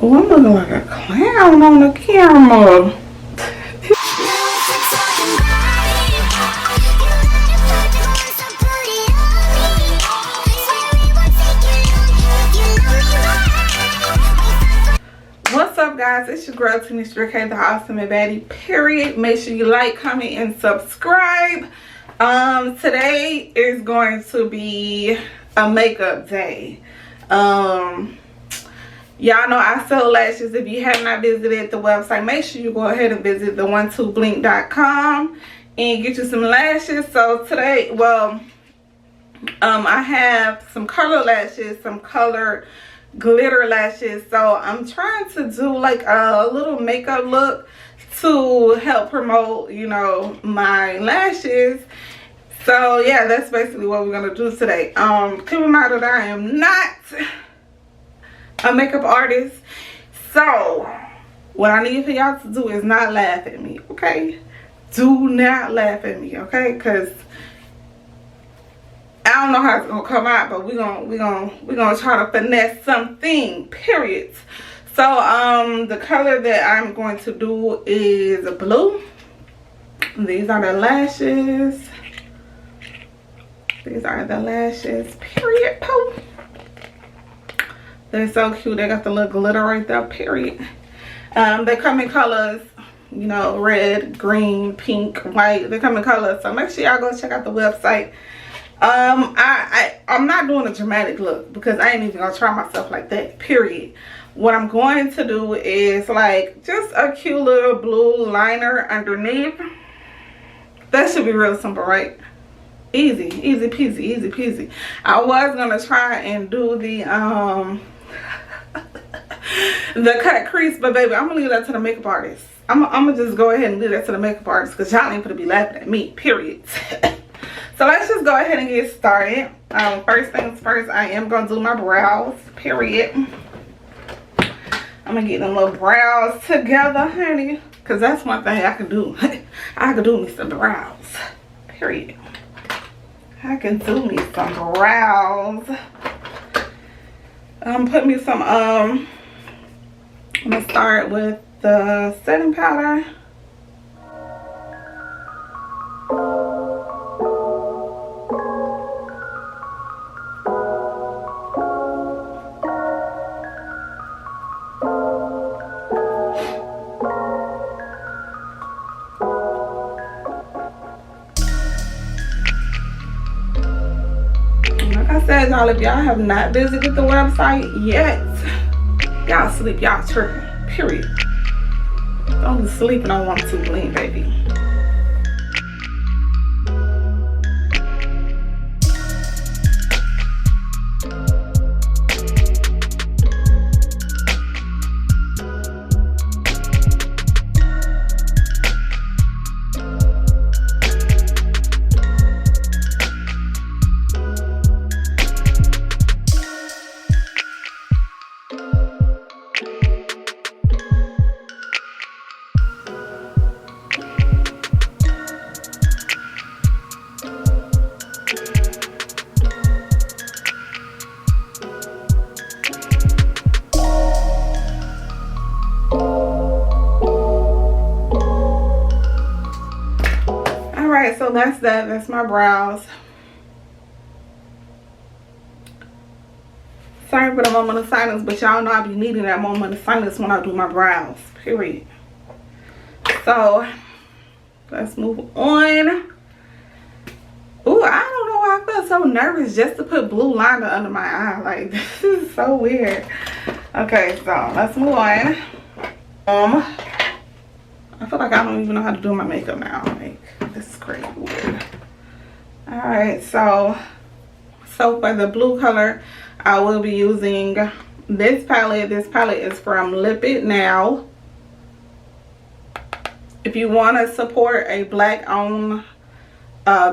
Oh, I'm looking like a clown on the camera. What's up, guys? It's your girl Tanisha K, the awesome and baddie, period. Make sure you like, comment, and subscribe. Today is going to be a makeup day. Y'all know I sell lashes. If you have not visited the website, make sure you go ahead and visit the ONE2BLINK.com and get you some lashes. So today, I have some color lashes, some color glitter lashes. So I'm trying to do like a little makeup look to help promote, you know, my lashes. So yeah, that's basically what we're gonna do today. Keep in mind that I am not a makeup artist, so what I need for y'all to do is not laugh at me, okay? Do not laugh at me, okay? Because I don't know how it's gonna come out, but we're gonna try to finesse something, period. So the color that I'm going to do is blue. These are the lashes. These are the lashes, period. Poof. They're so cute. They got the little glitter right there, period. They come in colors, you know, red, green, pink, white. They come in colors. So make sure y'all go check out the website. I'm not doing a dramatic look because I ain't even gonna try myself like that, period. What I'm going to do is like just a cute little blue liner underneath. That should be real simple, right? Easy peasy, easy peasy. I was gonna try and do the cut crease, but baby, I'm gonna leave that to the makeup artist. I'm gonna just go ahead and leave that to the makeup artist because y'all ain't gonna be laughing at me, period. So let's just go ahead and get started. First things first, I am gonna do my brows, period. I'm gonna get them little brows together, honey, because that's one thing I can do. I can do me some brows, period. I can do me some brows. Put me some, I'm gonna start with the setting powder. Y'all, if y'all have not visited the website yet, y'all sleep, y'all tripping, period. Don't be sleeping on ONE2BLINK, baby. So that's my brows. Sorry for the moment of silence, but y'all know I be needing that moment of silence when I do my brows, period. So let's move on. Ooh, I don't know why I feel so nervous just to put blue liner under my eye. Like, this is so weird. Okay, so let's move on. I feel like I don't even know how to do my makeup now. Like, this is crazy weird. Alright, so for the blue color, I will be using this palette. This palette is from Lip It Now. If you want to support a black owned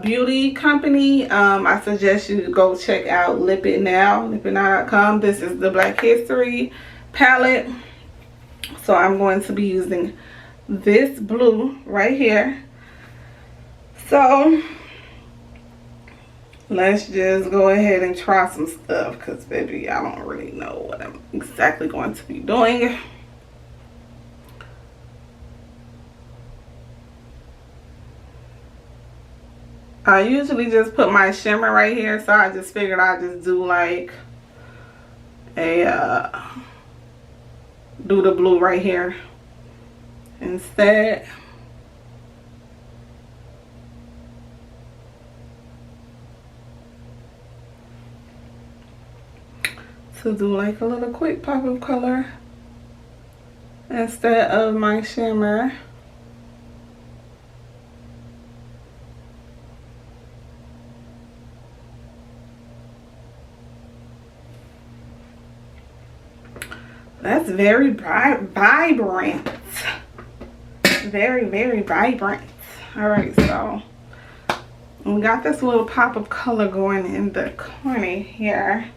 beauty company, I suggest you go check out Lip It Now, lipitnow.com. This is the Black History palette. So I'm going to be using this blue right here. So let's just go ahead and try some stuff, because baby, I don't really know what I'm exactly going to be doing. I usually just put my shimmer right here, so I just figured I'd just do like a do the blue right here instead. To do like a little quick pop of color instead of my shimmer. That's very vibrant. Very, very vibrant. All right, so we got this little pop of color going in the corner here.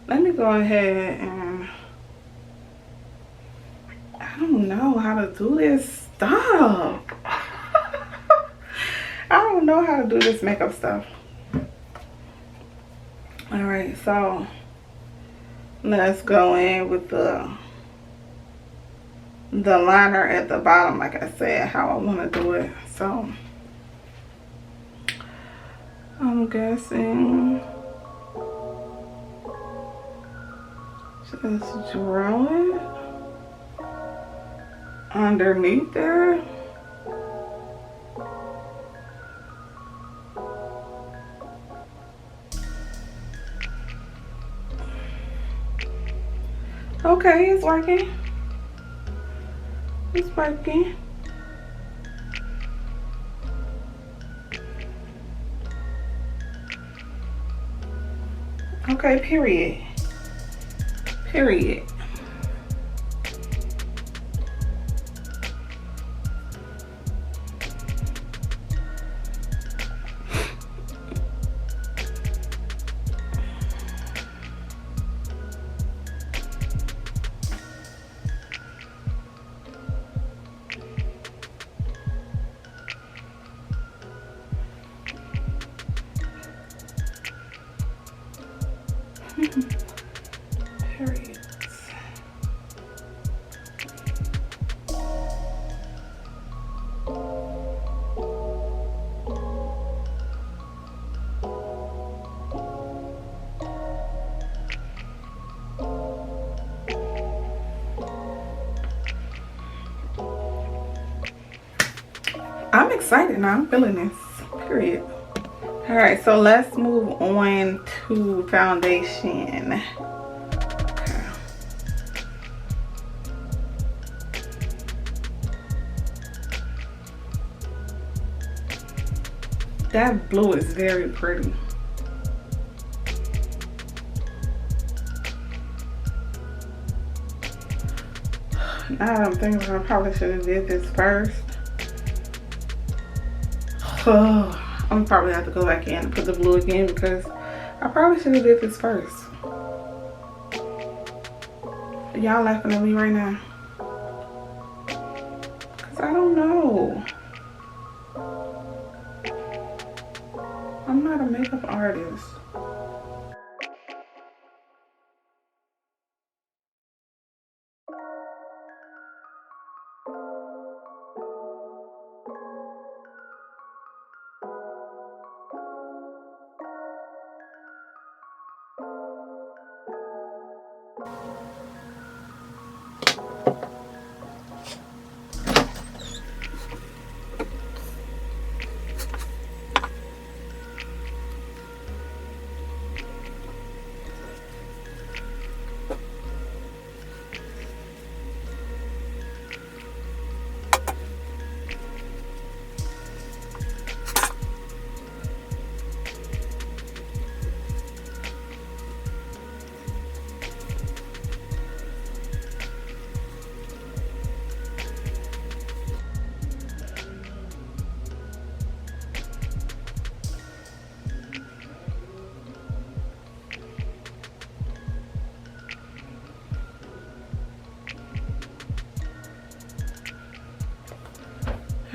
Let me go ahead and, I don't know how to do this stuff. I don't know how to do this makeup stuff. All right, so let's go in with the liner at the bottom, like I said, how I want to do it. So I'm guessing just draw it underneath there. Okay, it's working. It's working. Okay, period. Period. Periods. I'm excited now. I'm feeling this. Period. All right, so let's move on to foundation. Okay. That blue is very pretty. Now I'm thinking I probably should have did this first. Oh, I'm probably have to go back in and put the blue again, because I probably should have did this first. Y'all laughing at me right now, because I don't know. I'm not a makeup artist.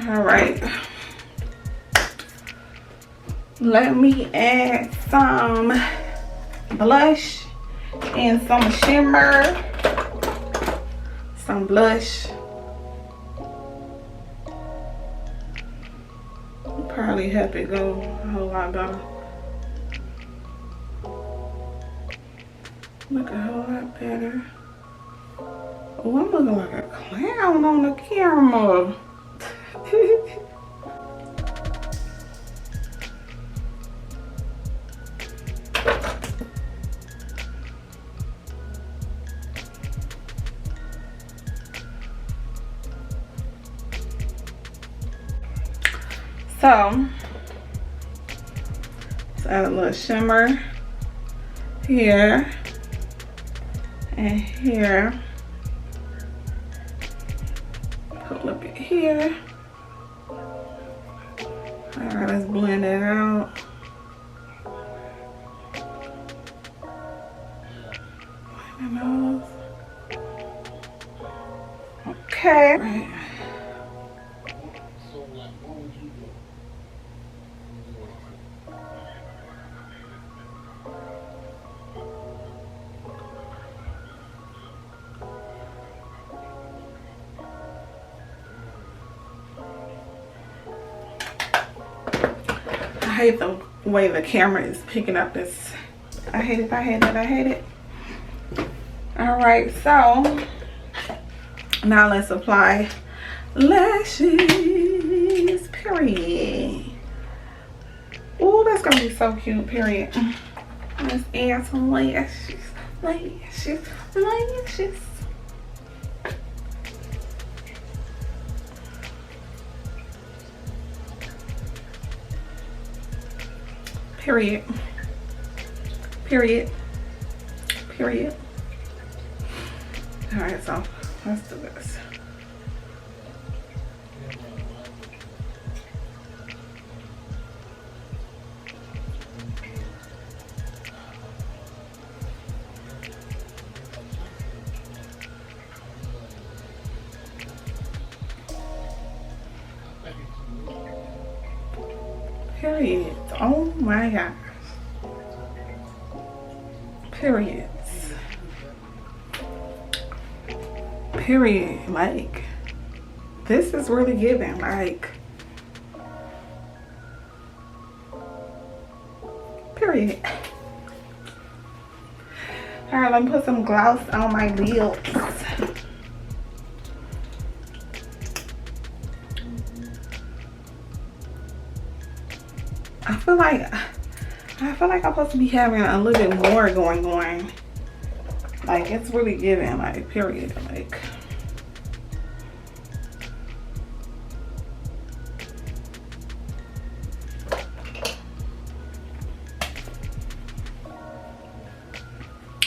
All right. Let me add some blush and some shimmer. Some blush. Probably help it go a whole lot better. Look a whole lot better. Oh, I'm looking like a clown on the camera. So, let's add a little shimmer here and here. Put a little bit here. Alright, let's blend it out. Blend the nose. Okay. Right. I hate the way the camera is picking up this. I hate it, I hate it, I hate it. Alright, so now let's apply lashes, period. Ooh, that's gonna be so cute, period. Let's add some lashes, lashes, lashes. Period. Period. Period. Alright, so let's do this. Period. Oh my gosh. Periods. Period. Like, this is really giving. Like, period. Alright, let me put some gloss on my lips. I feel like I'm supposed to be having a little bit more going on. Like, it's really giving, like, period. Like,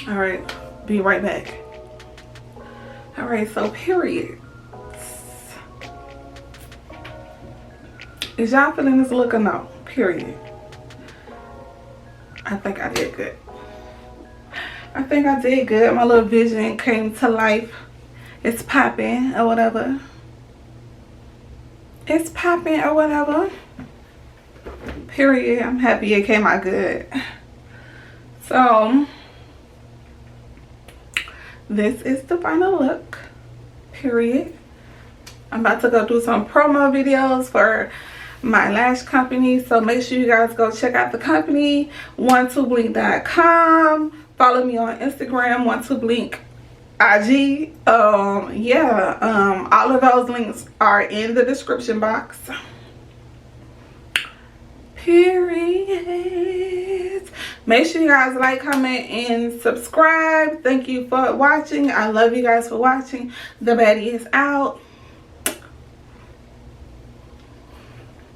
all right, be right back. All right, so period. Is y'all feeling this look or no? Period. I think I did good. I think I did good. My little vision came to life. It's popping or whatever. It's popping or whatever. Period. I'm happy it came out good. So, this is the final look. Period. I'm about to go do some promo videos for my lash company, so make sure you guys go check out the company, ONE2BLINK.com. Follow me on Instagram, ONE2BLINK IG. All of those links are in the description box. Period. Make sure you guys like, comment, and subscribe. Thank you for watching. I love you guys for watching. The baddie is out.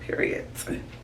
Period.